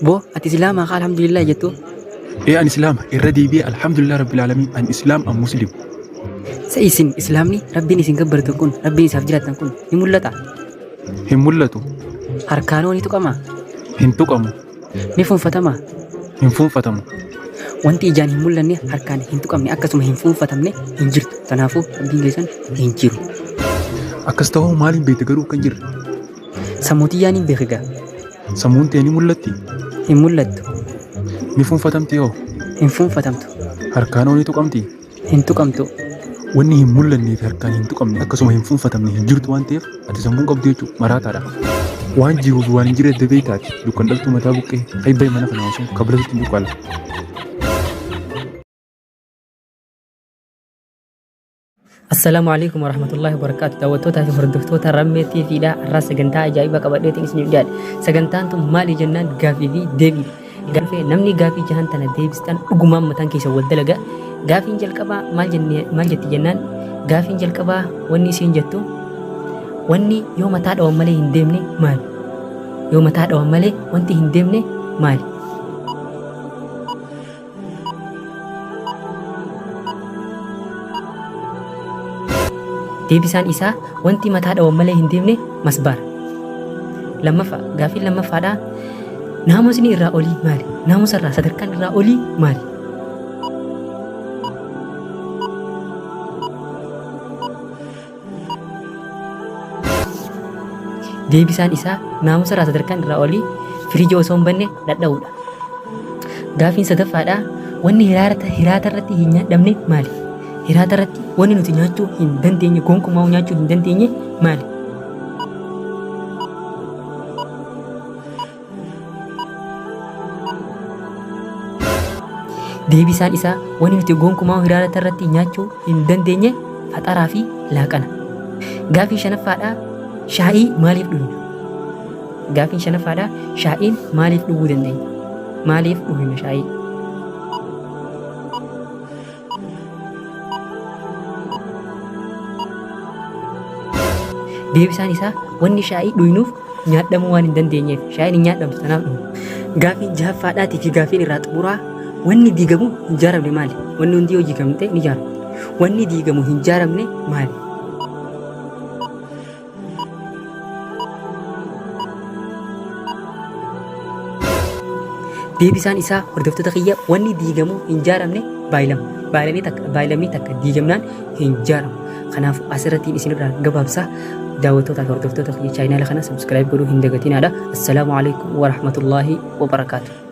Bo, ati Islaamaa ka alhamdulillah jettu. An Islaama irra deebi'ee alhamdulillah rabbil alamin an Islaam an Muslim. Sa isin Islaamni Rabbiin isin gabbartan kun, Rabbiin isaaf jiraattan kun ni mul'ata. Hin mul'atu, Harkaanoo ni tuqama, hin tuqamu, ni fuunfatama. hin fuunfatamu. Wanti ijaan hin mul'anne harkaan hin tuqamne akkasuma hin fuunfatamne hin jirtu. Kanaafuu Rabbiin keessan hin jiru. Akkas ta'uu maaliin beekte garuu kan jirre? Sammuutiyyaan hin beekigaa. Sammuun ta'e ni mul'atti, Hin mul'attu, ni fuunfatamti hoo? hin fuunfatamtu, Harkaanoo ni tuqamti. hin tuqamtu. Wanni hin mul'annee fi harkaan hin tuqamne akkasuma hin fuunfatamne hin jirtu waan ta'eef ati sammuun qabdu jechuudha maraataadha. Waan jiruu fi waan hin jirre adda beektaati. Dukkan dhaltuu mataa buqqee haibbayi mana kana osoo kabilatutti hin buqqaala. Assalamualaikum warahmatullahi wabarakatuh. Daawwattoota fi hordoftoota Rammee TVdha. Har'aa sagantaa ajaa'iba qabadheetiin isiniif dhiyaadhe. Sagantaan tun maali jennaan gaaffii fi deebiidha. Gaaffii namni gaaffii jahan tana deebistan dhugumaan mataan keessa wal dalaga. Gaaffiin jalqabaa maal jetti jennaan gaaffiin jalqabaa wanni isiin jettu wanni yoo mataa dhawan malee hin deemne maali? Yoo mataa dhawan malee wanti hin deemne maali? Deebisaan isaa wanti mataa dhawan malee hin deemne masbaara. Lammaffaa gaaffiin lammaffaadha. Naamusni irraa olii maali? Naamusa irraa sadarkaan irraa olii maali? Deebisaan isaa naamusa irraa sadarkaan irraa olii firiija osoo hin banne dhadha'uudha. Gaaffiin sadaffaadha. Wanni hiraata irratti hin nyaadhamne maali? Hiraata irratti wanni nuti nyaachuu hin dandeenye gonkumaa nyaachuu hin dandeenye maali? Deebisaan isaa wanni nuti gonkumaa hiraata irratti nyaachuu hin dandeenye faxaraa fi laaqana. Gaaffii shanaffaadha. Shaayii maaliif dhugna? Gaaffiin shanaffaadha. Shaayiin maaliif dhuguu dandeenya? Maaliif dhugna shaayii? Deebisaan isaa wanni shaayii dhugnuuf nyaadhamuu waan hin dandeenyeef shaayiin hin nyaadhamtu tanaaf dhugna. Gaaffiin jahaffaadhaatii fi gaaffiin irraa xumuraa wanni diigamu hin jaaramne maali? Wanni hundi yoo diigamte ni jaarama. Wanni diigamu hin jaaramne maali? Deebisaan isaa hordoftoota kiyya wanni diigamu hin jaaramne baay'ilama. Baay'ilamni takka diigamnaan hin jaaramu. Kanaaf asirratti isinirraa gabaabsa. Daawwattoota fi hordoftoota kiyya chaayinaala kana sabskiraayib godhuu hin dagatinaadha. Assalaamu alaikum warahmatullahi wabarakaatuh.